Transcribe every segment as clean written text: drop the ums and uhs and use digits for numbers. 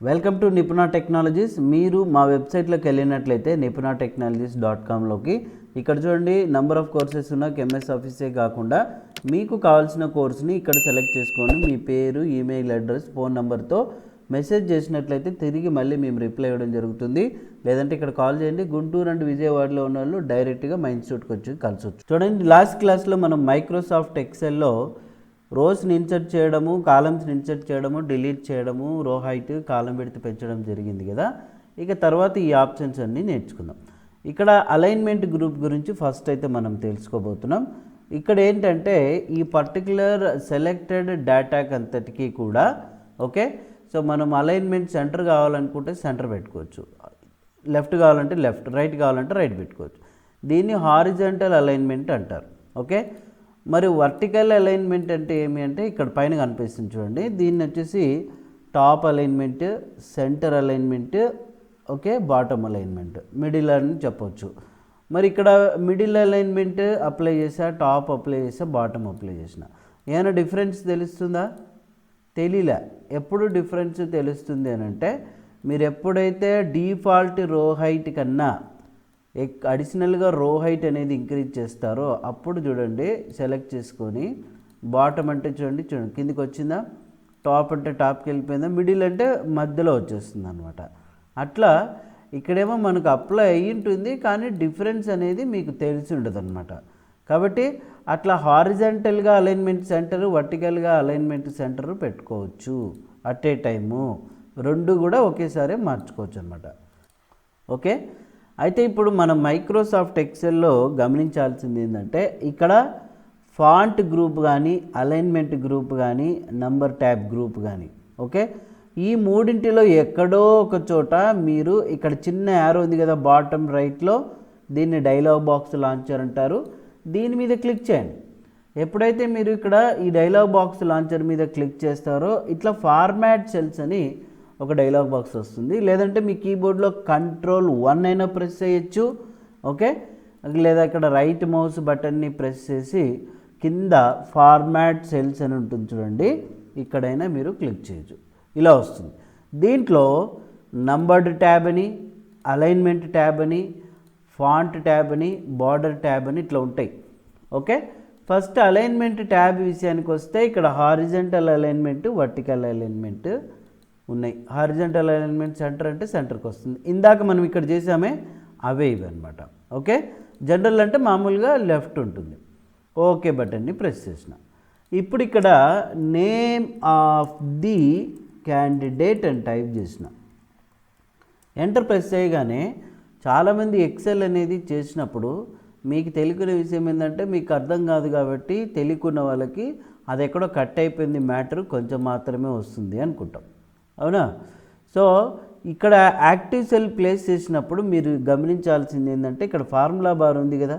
Welcome to Nipuna technologies. మీరు మా వెబ్సైట్లోకి వెళ్ళినట్లయితే nipunatechnologies.comలోకి ఇక్కడ చూడండి నంబర్ ఆఫ్ కోర్సెస్ ఉన్న ఎంఎస్ ఆఫీసే కాకుండా మీకు కావాల్సిన కోర్సుని ఇక్కడ సెలెక్ట్ చేసుకొని మీ పేరు, ఈమెయిల్ అడ్రస్, ఫోన్ నెంబర్తో మెసేజ్ చేసినట్లయితే తిరిగి మళ్ళీ మేము రిప్లై ఇవ్వడం జరుగుతుంది. లేదంటే ఇక్కడ కాల్ చేయండి. గుంటూరు అండ్ విజయవాడలో ఉన్న వాళ్ళు డైరెక్ట్గా మా ఇన్స్టిట్యూట్కి వచ్చి కలిసొచ్చు. చూడండి, లాస్ట్ క్లాస్లో మనం మైక్రోసాఫ్ట్ ఎక్సెల్లో రోస్ని ఇన్సర్ట్ చేయడము, కాలమ్స్ని ఇన్సర్ట్ చేయడము, డిలీట్ చేయడము, రో హైట్, కాలం విడ్త్ పెంచడం జరిగింది కదా. ఇక తర్వాత ఈ ఆప్షన్స్ అన్నీ నేర్చుకుందాం. ఇక్కడ అలైన్మెంట్ గ్రూప్ గురించి ఫస్ట్ అయితే మనం తెలుసుకోబోతున్నాం. ఇక్కడ ఏంటంటే ఈ పర్టికులర్ సెలెక్టెడ్ డేటాకి అంతటికీ కూడా ఓకే. సో మనం అలైన్మెంట్ సెంటర్ కావాలనుకుంటే సెంటర్ పెట్టుకోవచ్చు, లెఫ్ట్ కావాలంటే లెఫ్ట్, రైట్ కావాలంటే రైట్ పెట్టుకోవచ్చు. దీన్ని హారిజాంటల్ అలైన్మెంట్ అంటారు. ఓకే, మరి వర్టికల్ అలైన్మెంట్ అంటే ఏమి అంటే ఇక్కడ పైన కనిపిస్తుంది చూడండి. దీన్ని వచ్చేసి top alignment, centre alignment, okay, bottom alignment, middle అని చెప్పవచ్చు. మరి ఇక్కడ మిడిల్ అలైన్మెంట్ అప్లై చేసా, టాప్ అప్లై చేసా, బాటమ్ అప్లై చేసిన ఏమైనా డిఫరెన్స్ తెలుస్తుందా? తెలియలే. ఎప్పుడు డిఫరెన్స్ తెలుస్తుంది అని అంటే మీరు ఎప్పుడైతే డిఫాల్ట్ రో హైట్ కన్నా అడిషనల్గా రో హైట్ అనేది ఇంక్రీజ్ చేస్తారో అప్పుడు చూడండి సెలెక్ట్ చేసుకొని బాటమ్ అంటే చూడండి కిందికి వచ్చిందా, టాప్ అంటే టాప్కి వెళ్ళిపోయిందా, మిడిల్ అంటే మధ్యలో వచ్చేస్తుంది అనమాట. అట్లా ఇక్కడేమో మనకు అప్లై అయ్యి ఉంటుంది కానీ డిఫరెన్స్ అనేది మీకు తెలిసి ఉండదు అనమాట. కాబట్టి అట్లా హారిజాంటల్గా అలైన్మెంట్ సెంటరు, వర్టికల్గా అలైన్మెంట్ సెంటరు పెట్టుకోవచ్చు. అట్ ఏ టైము రెండు కూడా ఒకేసారి మార్చుకోవచ్చు అనమాట. ఓకే, అయితే ఇప్పుడు మనం మైక్రోసాఫ్ట్ ఎక్సెల్లో గమనించాల్సింది ఏంటంటే ఇక్కడ ఫాంట్ గ్రూప్ కానీ, అలైన్మెంట్ గ్రూప్ కానీ, నంబర్ ట్యాబ్ గ్రూప్ కానీ, ఓకే, ఈ మూడింటిలో ఎక్కడో ఒక చోట మీరు ఇక్కడ చిన్న యారో ఉంది కదా బాటమ్ రైట్లో, దీన్ని డైలాగ్ బాక్స్ లాంచర్ అంటారు. దీని మీద క్లిక్ చేయండి. ఎప్పుడైతే మీరు ఇక్కడ ఈ డైలాగ్ బాక్స్ లాంచర్ మీద క్లిక్ చేస్తారో ఇట్లా ఫార్మాట్ సెల్స్ అని ఒక డైలాగ్ బాక్స్ వస్తుంది. లేదంటే మీ కీబోర్డ్లో Ctrl+1 అయినా ప్రెస్ చేయొచ్చు. ఓకే, లేదా ఇక్కడ రైట్ మౌస్ బటన్ని ప్రెస్ చేసి కింద ఫార్మాట్ సెల్స్ అని ఉంటుంది చూడండి, ఇక్కడైనా మీరు క్లిక్ చేయొచ్చు. ఇలా వస్తుంది. దీంట్లో నంబర్డ్ ట్యాబ్ అని, అలైన్మెంట్ ట్యాబ్ అని, ఫాంట్ ట్యాబ్ అని, బార్డర్ ట్యాబ్ అని ఇట్లా ఉంటాయి. ఓకే, ఫస్ట్ అలైన్మెంట్ ట్యాబ్ విషయానికి వస్తే ఇక్కడ హారిజాంటల్ అలైన్మెంట్, వర్టికల్ అలైన్మెంట్ ఉన్నాయి. హారిజాంటల్ అలైన్మెంట్ సెంటర్ అంటే సెంటర్కి వస్తుంది. ఇందాక మనం ఇక్కడ చేసామే అవే ఇవి అనమాట. ఓకే, జనరల్ అంటే మామూలుగా లెఫ్ట్ ఉంటుంది. ఓకే బటన్ని ప్రెస్ చేసిన. ఇప్పుడు ఇక్కడ నేమ్ ఆఫ్ ది క్యాండిడేట్ అని టైప్ చేసిన, ఎంటర్ ప్రెస్ చేయగానే చాలామంది ఎక్సెల్ అనేది చేసినప్పుడు మీకు తెలియకునే విషయం ఏంటంటే మీకు అర్థం కాదు కాబట్టి తెలియకున్న వాళ్ళకి అది ఎక్కడో కట్ అయిపోయింది మ్యాటర్, కొంచెం మాత్రమే వస్తుంది అనుకుంటాం, అవునా? సో ఇక్కడ యాక్టివ్ సెల్ ప్లేస్ చేసినప్పుడు మీరు గమనించాల్సింది ఏంటంటే ఇక్కడ ఫార్ములా బార్ ఉంది కదా,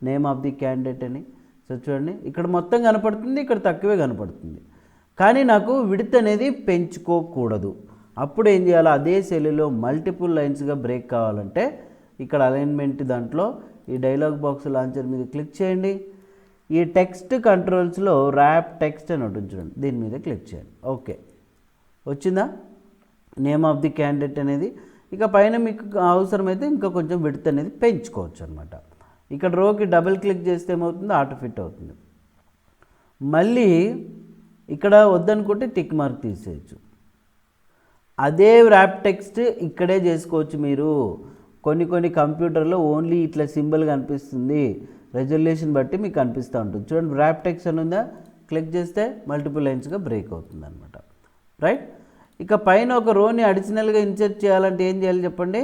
నేమ్ ఆఫ్ ది క్యాండిడేట్ అని. సో చూడండి ఇక్కడ మొత్తం కనపడుతుంది, ఇక్కడ తక్కువే కనపడుతుంది. కానీ నాకు విడ్త్ అనేది పెంచుకోకూడదు. అప్పుడు ఏం చేయాలి, అదే సెల్లో మల్టిపుల్ లైన్స్గా బ్రేక్ కావాలంటే ఇక్కడ అలైన్మెంట్ దాంట్లో ఈ డైలాగ్ బాక్స్ లాంచర్ మీద క్లిక్ చేయండి. ఈ టెక్స్ట్ కంట్రోల్స్లో ర్యాప్ టెక్స్ట్ అని ఉంటుంది చూడండి, దీని మీద క్లిక్ చేయండి. ఓకే, వచ్చిందా నేమ్ ఆఫ్ ది క్యాండిడేట్ అనేది. ఇక పైన మీకు అవసరమైతే ఇంకా కొంచెం విడ్త్ అనేది పెంచుకోవచ్చు అనమాట. ఇక్కడ రోకి డబుల్ క్లిక్ చేస్తే ఏమవుతుంది, ఆటో ఫిట్ అవుతుంది. మళ్ళీ ఇక్కడ వద్దనుకుంటే టిక్ మార్క్ తీసేయచ్చు. అదే ర్యాప్ టెక్స్ట్ ఇక్కడే చేసుకోవచ్చు మీరు. కొన్ని కంప్యూటర్లో ఓన్లీ ఇట్లా సింబల్ కనిపిస్తుంది, రెజల్యూషన్ బట్టి మీకు కనిపిస్తూ ఉంటుంది చూడండి. ర్యాప్ టెక్స్ట్ అని ఉందా, క్లిక్ చేస్తే మల్టిపుల్ లైన్స్గా బ్రేక్ అవుతుంది అనమాట. రైట్, ఇక పైన ఒక రోని అడిషనల్గా ఇన్సర్ట్ చేయాలంటే ఏం చేయాలి చెప్పండి.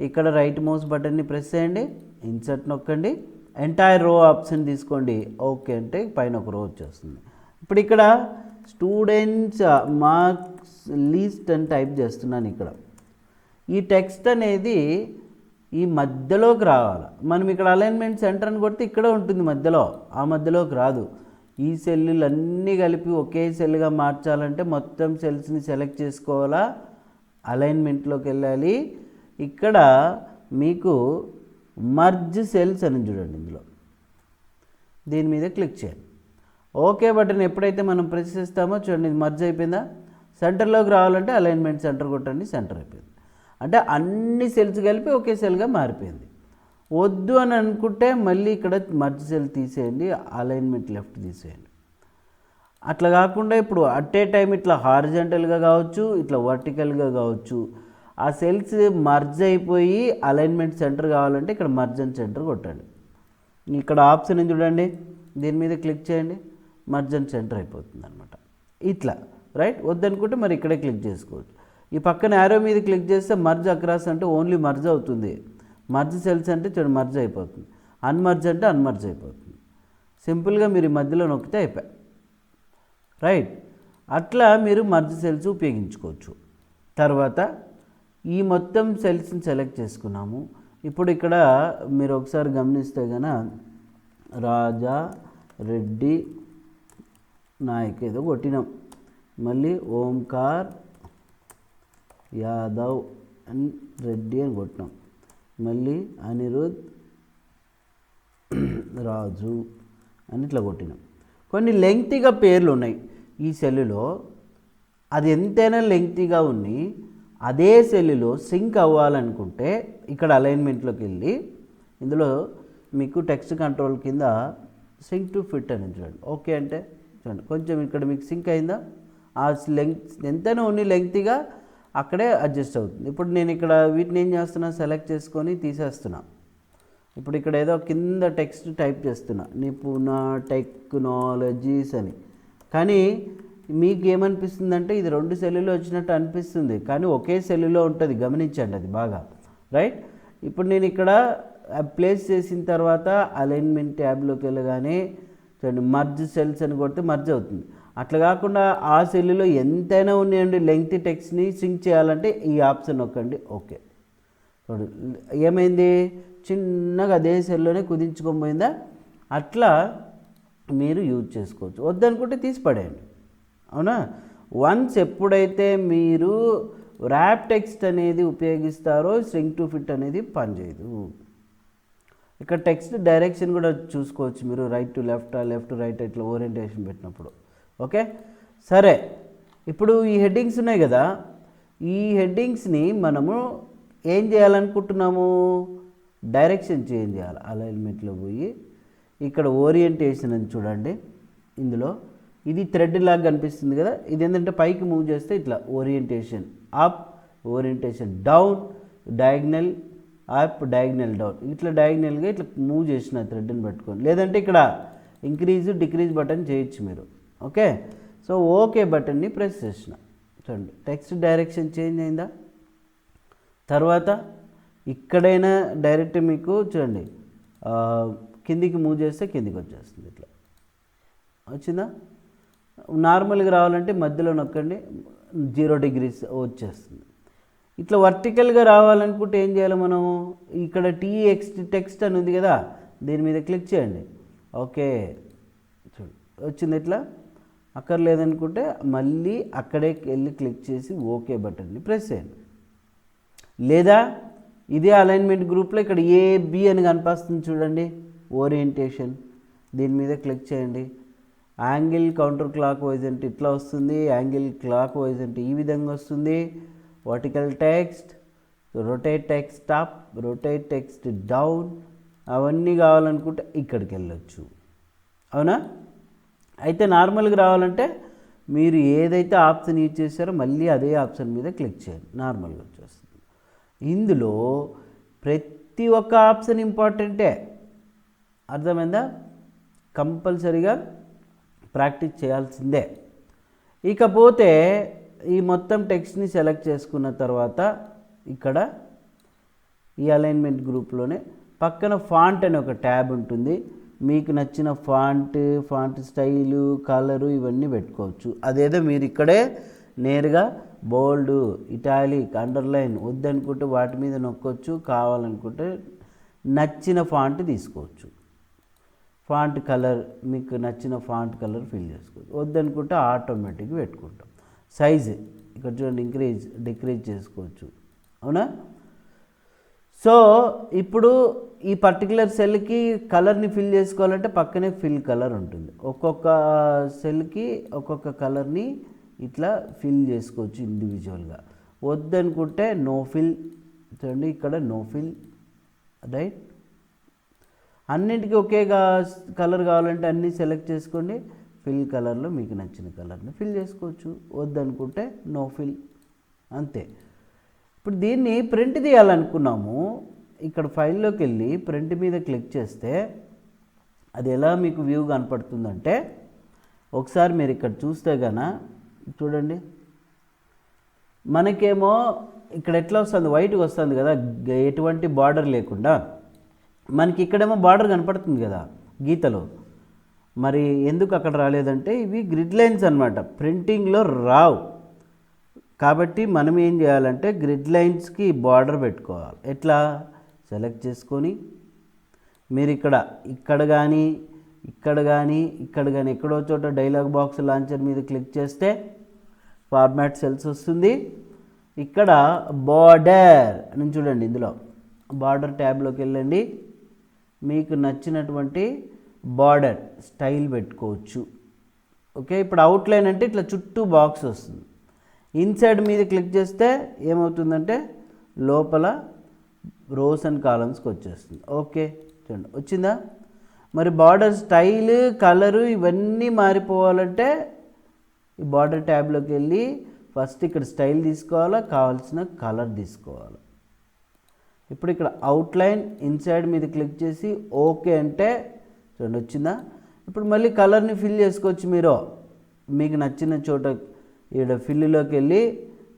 ఇక్కడ రైట్ మౌస్ బటన్ని ప్రెస్ చేయండి, ఇన్సర్ట్ నొక్కండి, ఎంటైర్ రో ఆప్షన్ తీసుకోండి. ఓకే అంటే పైన ఒక రో వచ్చేస్తుంది. ఇప్పుడు ఇక్కడ స్టూడెంట్స్ మార్క్స్ లిస్ట్ అని టైప్ చేస్తున్నాను. ఇక్కడ ఈ టెక్స్ట్ అనేది ఈ మధ్యలోకి రావాలి. మనం ఇక్కడ అలైన్మెంట్ సెంటర్ అని కొడితే ఇక్కడ ఉంటుంది మధ్యలో, ఆ మధ్యలోకి రాదు. ఈ సెల్లులు అన్నీ కలిపి ఒకే సెల్గా మార్చాలంటే మొత్తం సెల్స్ని సెలెక్ట్ చేసుకోవాలా, అలైన్మెంట్లోకి వెళ్ళాలి. ఇక్కడ మీకు మర్జ్ సెల్స్ అని చూడండి, ఇందులో దీని మీద క్లిక్ చేయండి. ఓకే బటన్ ఎప్పుడైతే మనం ప్రెస్ చేస్తామో చూడండి, ఇది మర్జ్ అయిపోయిందా. సెంటర్లోకి రావాలంటే అలైన్మెంట్ సెంటర్ కొట్టండి, సెంటర్ అయిపోయింది. అంటే అన్ని సెల్స్ కలిపి ఒకే సెల్గా మారిపోయింది. వద్దు అని అనుకుంటే మళ్ళీ ఇక్కడ మర్జ్ సెల్ తీసేయండి, అలైన్మెంట్ లెఫ్ట్ తీసేయండి. అట్లా కాకుండా ఇప్పుడు అట్ ఏ టైం ఇట్లా హారిజంటల్గా కావచ్చు, ఇట్లా వర్టికల్గా కావచ్చు, ఆ సెల్స్ మర్జ్ అయిపోయి అలైన్మెంట్ సెంటర్ కావాలంటే ఇక్కడ మర్జ్ అండ్ సెంటర్ కొట్టండి. ఇక్కడ ఆప్షన్ చూడండి, దీని మీద క్లిక్ చేయండి, మర్జ్ అండ్ సెంటర్ అయిపోతుంది అనమాట. ఇట్లా రైట్. వద్దనుకుంటే మరి ఇక్కడే క్లిక్ చేసుకోవచ్చు. ఈ పక్కన యారో మీద క్లిక్ చేస్తే మర్జ్ అక్రాస్ అంటే ఓన్లీ మర్జ్ అవుతుంది, మర్జ్ సెల్స్ అంటే చూడండి మర్జ్ అయిపోతుంది, అన్మర్జ్ అంటే అన్మర్జ్ అయిపోతుంది. సింపుల్గా మీరు ఈ మధ్యలో నొక్కితే అయిపోయి రైట్. అట్లా మీరు మర్జ్ సెల్స్ ఉపయోగించుకోవచ్చు. తర్వాత ఈ మొత్తం సెల్స్ని సెలెక్ట్ చేసుకున్నాము. ఇప్పుడు ఇక్కడ మీరు ఒకసారి గమనిస్తే కనుక రాజా రెడ్డి నాయక్ ఏదో కొట్టినాం, మళ్ళీ ఓంకార్ యాదవ్ అని రెడ్డి అని కొట్టినాం, మళ్ళీ అనిరుద్ రాజు అని ఇట్లా కొట్టినాం. కొన్ని లెంగ్తీగా పేర్లు ఉన్నాయి ఈ సెల్లులో, అది ఎంతైనా లెంగ్తీగా ఉన్ని అదే సెల్లులో సింక్ అవ్వాలనుకుంటే ఇక్కడ అలైన్మెంట్లోకి వెళ్ళి ఇందులో మీకు టెక్స్ట్ కంట్రోల్ కింద సింక్ టు ఫిట్ అని చూడండి. ఓకే అంటే చూడండి కొంచెం ఇక్కడ మీకు సింక్ అయిందా, ఆ లెంగ్త్ ఎంతైనా ఉన్ని లెంగ్తీగా అక్కడే అడ్జస్ట్ అవుతుంది. ఇప్పుడు నేను ఇక్కడ వీటిని ఏం చేస్తున్నా, సెలెక్ట్ చేసుకొని తీసేస్తున్నా. ఇప్పుడు ఇక్కడ ఏదో కింద టెక్స్ట్ టైప్ చేస్తున్నా, నిపుణ టెక్నాలజీస్ అని. కానీ మీకు ఏమనిపిస్తుందంటే ఇది 2 సెల్లులో వచ్చినట్టు అనిపిస్తుంది, కానీ ఒకే సెల్లులో ఉంటుంది, గమనించండి అది బాగా రైట్. ఇప్పుడు నేను ఇక్కడ ప్లేస్ చేసిన తర్వాత అలైన్మెంట్ ట్యాబ్లోకి వెళ్ళగానే చూడండి మర్జ్ సెల్స్ అని కొడితే మర్జ్ అవుతుంది. అట్లా కాకుండా ఆ సెల్లులో ఎంతైనా ఉన్నాయండి లెంగ్త్ టెక్స్ట్ని సింక్ చేయాలంటే ఈ ఆప్షన్ నొక్కండి. ఓకే చూడండి ఏమైంది, చిన్నగా అదే సెల్లోనే కుదించుకోపోయిందా. అట్లా మీరు యూజ్ చేసుకోవచ్చు. వద్దనుకుంటే తీసి పడేయండి, అవునా. వన్స్ ఎప్పుడైతే మీరు ర్యాప్ టెక్స్ట్ అనేది ఉపయోగిస్తారో సింక్ టు ఫిట్ అనేది పనిచేయదు. ఇక్కడ టెక్స్ట్ డైరెక్షన్ కూడా చూసుకోవచ్చు మీరు, right to left, left to right ఇట్లా ఓరియంటేషన్ పెట్టినప్పుడు. ఓకే సరే. ఇప్పుడు ఈ హెడ్డింగ్స్ ఉన్నాయి కదా, ఈ హెడ్డింగ్స్ని మనము ఏం చేయాలనుకుంటున్నాము, డైరెక్షన్ చేంజ్ చేయాలి. అలైన్మెంట్లో పోయి ఇక్కడ ఓరియంటేషన్ అని చూడండి, ఇందులో ఇది థ్రెడ్ లాగా కనిపిస్తుంది కదా, ఇది ఏంటంటే పైకి మూవ్ చేస్తే ఇట్లా orientation up, orientation down, diagonal up, diagonal down, ఇట్లా డయాగ్నల్గా ఇట్లా మూవ్ చేసిన థ్రెడ్ని పట్టుకొని, లేదంటే ఇక్కడ ఇంక్రీజ్ డిక్రీజ్ బటన్ చేయొచ్చు మీరు. ఓకే సో ఓకే బటన్ని ప్రెస్ చేసిన చూడండి టెక్స్ట్ డైరెక్షన్ చేంజ్ అయిందా. తర్వాత ఇక్కడైనా డైరెక్ట్ మీకు చూడండి కిందికి మూవ్ చేస్తే కిందికి వచ్చేస్తుంది, ఇట్లా వచ్చిందా. నార్మల్గా రావాలంటే మధ్యలో నొక్కండి, 0 degrees వచ్చేస్తుంది. ఇట్లా వర్టికల్గా రావాలనుకుంటే ఏం చేయాలి మనం, ఇక్కడ టెక్స్ట్ అని ఉంది కదా, దీని మీద క్లిక్ చేయండి. ఓకే చూడండి వచ్చింది. ఇట్లా అక్కర్లేదనుకుంటే మళ్ళీ అక్కడే వెళ్ళి క్లిక్ చేసి ఓకే బటన్ని ప్రెస్ చేయండి. లేదా ఇదే అలైన్మెంట్ గ్రూప్లో ఇక్కడ AB అని కనిపిస్తుంది చూడండి, ఓరియంటేషన్, దీని మీద క్లిక్ చేయండి. యాంగిల్ కౌంటర్ క్లాక్ వైజ్ అంటే ఇట్లా వస్తుంది, యాంగిల్ క్లాక్ వైజ్ అంటే ఈ విధంగా వస్తుంది. Vertical text, rotate text up, rotate text down, అవన్నీ కావాలనుకుంటే ఇక్కడికి వెళ్ళొచ్చు, అవునా. అయితే నార్మల్గా రావాలంటే మీరు ఏదైతే ఆప్షన్ యూజ్ చేశారో మళ్ళీ అదే ఆప్షన్ మీద క్లిక్ చేయండి, నార్మల్గా వచ్చేస్తుంది. ఇందులో ప్రతి ఒక్క ఆప్షన్ ఇంపార్టెంటే, అర్థమైందా. కంపల్సరీగా ప్రాక్టీస్ చేయాల్సిందే. ఇకపోతే ఈ మొత్తం టెక్స్ట్ని సెలెక్ట్ చేసుకున్న తర్వాత ఇక్కడ ఈ అలైన్మెంట్ గ్రూప్లోనే పక్కన ఫాంట్ అనే ఒక ట్యాబ్ ఉంటుంది. మీకు నచ్చిన ఫాంట్ స్టైలు, కలరు ఇవన్నీ పెట్టుకోవచ్చు. అదేదో మీరు ఇక్కడే నేరుగా బోల్డ్, ఇటాలిక్, అండర్లైన్ వద్దనుకుంటే వాటి మీద నొక్కొచ్చు, కావాలనుకుంటే నచ్చిన ఫాంట్ తీసుకోవచ్చు. ఫాంట్ కలర్ మీకు నచ్చిన ఫాంట్ కలర్ ఫిల్ చేసుకోవచ్చు. వద్దనుకుంటే ఆటోమేటిక్గా పెట్టుకుంటాం. సైజ్ ఇక్కడ చూడండి ఇంక్రీజ్ డిక్రీజ్ చేసుకోవచ్చు, అవునా. సో ఇప్పుడు ఈ పర్టికులర్ సెల్కి కలర్ని ఫిల్ చేసుకోవాలంటే పక్కనే ఫిల్ కలర్ ఉంటుంది. ఒక్కొక్క సెల్కి ఒక్కొక్క కలర్ని ఇట్లా ఫిల్ చేసుకోవచ్చు ఇండివిజువల్గా. వద్దనుకుంటే నో ఫిల్, చూడండి ఇక్కడ నో ఫిల్, రైట్. అన్నింటికి ఒకే కలర్ కావాలంటే అన్నీ సెలెక్ట్ చేసుకోండి, ఫిల్ కలర్లో మీకు నచ్చిన కలర్ని ఫిల్ చేసుకోవచ్చు. వద్దనుకుంటే నో ఫిల్, అంతే. ఇప్పుడు దీన్ని ప్రింట్ తీయాలనుకున్నాము, ఇక్కడ ఫైల్లోకి వెళ్ళి ప్రింట్ మీద క్లిక్ చేస్తే అది ఎలా మీకు వ్యూ కనపడుతుందంటే, ఒకసారి మీరు ఇక్కడ చూస్తే గన చూడండి, మనకేమో ఇక్కడ ఎట్లా వస్తుంది, వైట్గా వస్తుంది కదా, ఎటువంటి బార్డర్ లేకుండా. మనకి ఇక్కడేమో బార్డర్ కనపడుతుంది కదా గీతలో. మరి ఎందుకు అక్కడ రాలేదంటే ఇవి గ్రిడ్ లైన్స్ అనమాట, ప్రింటింగ్లో రావు. కాబట్టి మనం ఏం చేయాలంటే గ్రిడ్ లైన్స్కి బార్డర్ పెట్టుకోవాలి. ఎట్లా, సెలెక్ట్ చేసుకొని మీరు ఇక్కడ కానీ ఎక్కడో చోట డైలాగ్ బాక్స్ లాంచర్ మీద క్లిక్ చేస్తే ఫార్మాట్ సెల్స్ వస్తుంది. ఇక్కడ బార్డర్ అని చూడండి, ఇందులో బార్డర్ ట్యాబ్లోకి వెళ్ళండి, మీకు నచ్చినటువంటి బార్డర్ స్టైల్ పెట్టుకోవచ్చు. ఓకే, ఇప్పుడు అవుట్లైన్ అంటే ఇట్లా చుట్టూ బాక్స్ వస్తుంది. ఇన్సైడ్ మీద క్లిక్ చేస్తే ఏమవుతుందంటే లోపల రోస్ అండ్ కాలమ్స్కి వచ్చేస్తుంది. ఓకే, చూడండి వచ్చిందా. మరి బార్డర్ స్టైల్, కలరు ఇవన్నీ మారిపోవాలంటే ఈ బార్డర్ ట్యాబ్లోకి వెళ్ళి ఫస్ట్ ఇక్కడ స్టైల్ తీసుకోవాలా, కావాల్సిన కలర్ తీసుకోవాలి. ఇప్పుడు ఇక్కడ అవుట్లైన్ ఇన్సైడ్ మీద క్లిక్ చేసి ఓకే అంటే చూడండి వచ్చిందా. ఇప్పుడు మళ్ళీ కలర్ని ఫిల్ చేసుకోవచ్చు. మీరు మీకు నచ్చిన చోట ఇక్కడ ఫిల్లోకి వెళ్ళి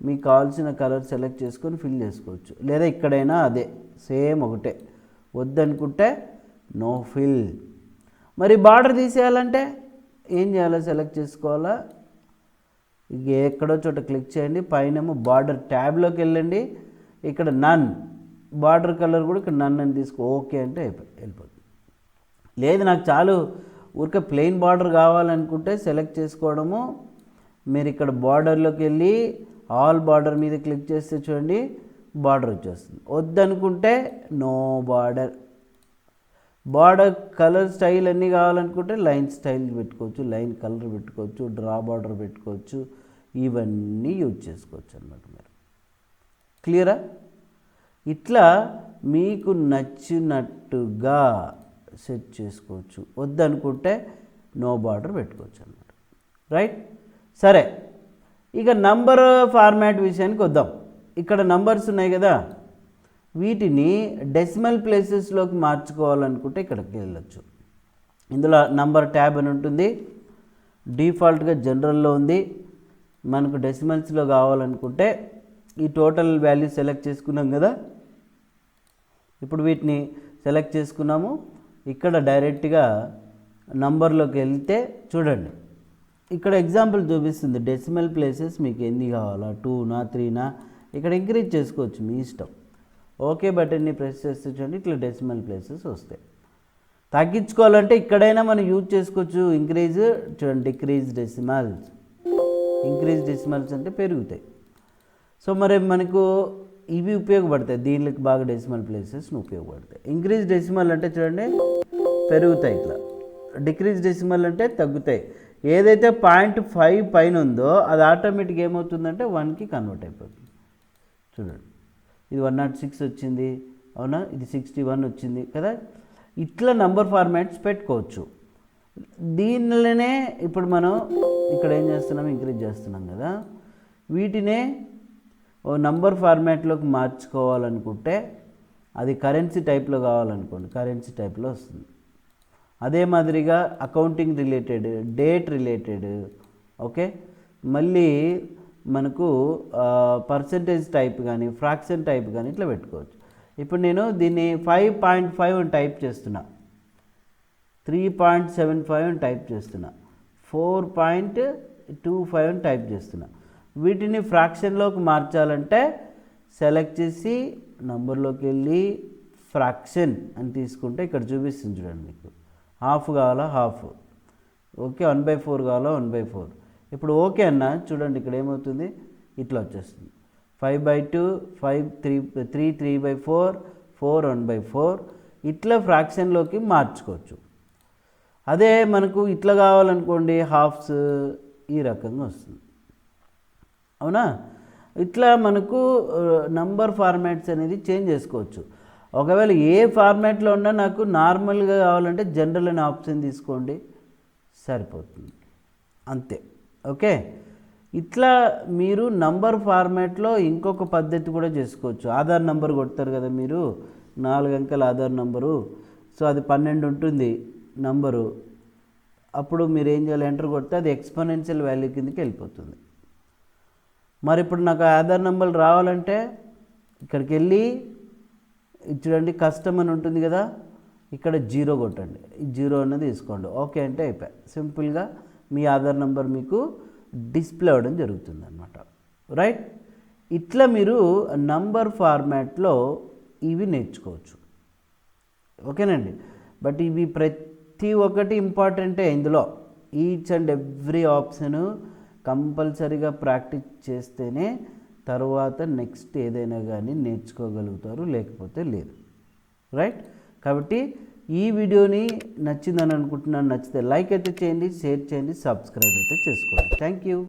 మీకు కావాల్సిన కలర్ సెలెక్ట్ చేసుకొని ఫిల్ చేసుకోవచ్చు, లేదా ఇక్కడైనా అదే సేమ్ ఒకటే. వద్దనుకుంటే నో ఫిల్. మరి బార్డర్ తీసేయాలంటే ఏం చేయాలో సెలెక్ట్ చేసుకోవాలా, ఇక ఎక్కడో చోట క్లిక్ చేయండి, పైనేమో బార్డర్ ట్యాబ్లోకి వెళ్ళండి, ఇక్కడ నన్ బార్డర్ కలర్ కూడా ఇక్కడ నన్ అని తీసుకో ఓకే అంటే వెళ్ళిపోతుంది. లేదు నాకు చాలు ఊరికే ప్లెయిన్ బార్డర్ కావాలనుకుంటే సెలెక్ట్ చేసుకోవడము, మీరు ఇక్కడ బార్డర్లోకి వెళ్ళి ఆల్ బార్డర్ మీద క్లిక్ చేస్తే చూడండి బార్డర్ వచ్చేస్తుంది. వద్దనుకుంటే no border. Border colour style అన్నీ కావాలనుకుంటే లైన్ స్టైల్ పెట్టుకోవచ్చు, లైన్ కలర్ పెట్టుకోవచ్చు, డ్రా బార్డర్ పెట్టుకోవచ్చు, ఇవన్నీ యూజ్ చేసుకోవచ్చు అన్నమాట. మీరు క్లియరా? ఇట్లా మీకు నచ్చినట్టుగా సెట్ చేసుకోవచ్చు. వద్దనుకుంటే నో బార్డర్ పెట్టుకోవచ్చు అన్నమాట, రైట్. సరే, ఇక నంబర్ ఫార్మాట్ విషయానికి వద్దాం. ఇక్కడ నంబర్స్ ఉన్నాయి కదా, వీటిని డెసిమల్ ప్లేసెస్లోకి మార్చుకోవాలనుకుంటే ఇక్కడికి వెళ్ళచ్చు. ఇందులో నంబర్ ట్యాబ్ అని ఉంటుంది, డిఫాల్ట్గా జనరల్లో ఉంది. మనకు డెసిమల్స్లో కావాలనుకుంటే ఈ టోటల్ వాల్యూ సెలెక్ట్ చేసుకున్నాం కదా, ఇప్పుడు వీటిని సెలెక్ట్ చేసుకున్నాము. ఇక్కడ డైరెక్ట్గా నంబర్లోకి వెళ్తే చూడండి, ఇక్కడ ఎగ్జాంపుల్ చూపిస్తుంది డెసిమల్ ప్లేసెస్ మీకు ఎన్ని కావాలా, 2నా 3నా, ఇక్కడ ఇంక్రీజ్ చేసుకోవచ్చు మీ ఇష్టం. ఓకే బటన్ని ప్రెస్ చేస్తే చూడండి ఇట్లా డెసిమల్ ప్లేసెస్ వస్తాయి. తగ్గించుకోవాలంటే ఇక్కడైనా మనం యూజ్ చేసుకోవచ్చు, ఇంక్రీజ్ చూడండి, డిక్రీజ్ డెసిమల్స్. ఇంక్రీజ్ డెసిమల్స్ అంటే పెరుగుతాయి. సో మరి మనకు ఇవి ఉపయోగపడతాయి, దీనికి బాగా డెసిమల్ ప్లేసెస్ ఉపయోగపడతాయి. ఇంక్రీజ్ డెసిమల్ అంటే చూడండి పెరుగుతాయి ఇట్లా, డిక్రీజ్ డెసిమల్ అంటే తగ్గుతాయి. ఏదైతే 0.5 పైన ఉందో అది ఆటోమేటిక్గా ఏమవుతుందంటే 1కి కన్వర్ట్ అయిపోతుంది. చూడండి ఇది 106 వచ్చింది, అవునా, ఇది 61 వచ్చింది కదా. ఇట్లా నంబర్ ఫార్మాట్స్ పెట్టుకోవచ్చు. దీనిలోనే ఇప్పుడు మనం ఇక్కడ ఏం చేస్తున్నాం, ఇంక్రీజ్ చేస్తున్నాం కదా, వీటినే ఓ నంబర్ ఫార్మాట్లోకి మార్చుకోవాలనుకుంటే అది కరెన్సీ టైప్లో కావాలనుకోండి, కరెన్సీ టైప్లో వస్తుంది. అదే మాదిరిగా accounting related, date related, okay, మళ్ళీ మనకు పర్సంటేజ్ టైప్ కానీ ఫ్రాక్షన్ టైప్ కానీ ఇట్లా పెట్టుకోవచ్చు. ఇప్పుడు నేను దీన్ని 5.5 అని టైప్ చేస్తున్నా, 3.75 అని టైప్ చేస్తున్నా, 4.25 అని టైప్ చేస్తున్నా. వీటిని ఫ్రాక్షన్లోకి మార్చాలంటే సెలెక్ట్ చేసి నంబర్లోకి వెళ్ళి ఫ్రాక్షన్ అని తీసుకుంటే ఇక్కడ చూపిస్తుంది చూడండి, మీకు హాఫ్ కావాలా హాఫ్, ఓకే, 1/4 కావాలా 1/4. ఇప్పుడు ఓకే అన్న చూడండి ఇక్కడ ఏమవుతుంది, ఇట్లా వచ్చేస్తుంది 5/2, 5 3 3/4, 4 1/4. ఇట్లా ఫ్రాక్షన్లోకి మార్చుకోవచ్చు. అదే మనకు ఇట్లా కావాలనుకోండి హాఫ్స్, ఈ రకంగా వస్తుంది. అవునా? ఇట్లా మనకు నంబర్ ఫార్మాట్స్ అనేది చేంజ్ చేసుకోవచ్చు. ఒకవేళ ఏ ఫార్మాట్లో ఉన్నా నాకు నార్మల్గా కావాలంటే జనరల్ అనే ఆప్షన్ తీసుకోండి, సరిపోతుంది, అంతే. ఓకే, ఇట్లా మీరు నంబర్ ఫార్మాట్లో ఇంకొక పద్ధతి కూడా చేసుకోవచ్చు. ఆధార్ నంబర్ కొడతారు కదా మీరు, 4 అంకెల ఆధార్ నంబరు, సో అది 12 ఉంటుంది నంబరు. అప్పుడు మీరు ఏం చేయాలి, ఎంటర్ కొడితే అది ఎక్స్పోనెన్షియల్ వాల్యూ కిందకి వెళ్ళిపోతుంది. మరి ఇప్పుడు నాకు ఆధార్ నెంబర్ రావాలంటే ఇక్కడికి వెళ్ళి చూడండి, కస్టమ్ అని ఉంటుంది కదా, ఇక్కడ 0 కొట్టండి, ఈ 0 అనేది తీసుకోండి, ఓకే అంటే అయిపోయి సింపుల్గా మీ ఆధార్ నెంబర్ మీకు డిస్ప్లే అవ్వడం జరుగుతుంది అన్నమాట. రైట్, ఇట్లా మీరు నంబర్ ఫార్మాట్లో ఇవి నేర్చుకోవచ్చు. ఓకేనండి, బట్ ఇవి ప్రతి ఒక్కటి ఇంపార్టెంటే ఇందులో. ఈచ్ అండ్ ఎవ్రీ ఆప్షను కంపల్సరీగా ప్రాక్టీస్ చేస్తేనే తర్వాత నెక్స్ట్ ఏదైనా కానీ నేర్చుకోగలుగుతారు, లేకపోతే లేదు. రైట్, కాబట్టి ఈ వీడియోని నచ్చిందని అనుకుంటున్నాను. నచ్చితే లైక్ అయితే చేయండి, షేర్ చేయండి, సబ్స్క్రైబ్ అయితే చేసుకోండి. Thank you.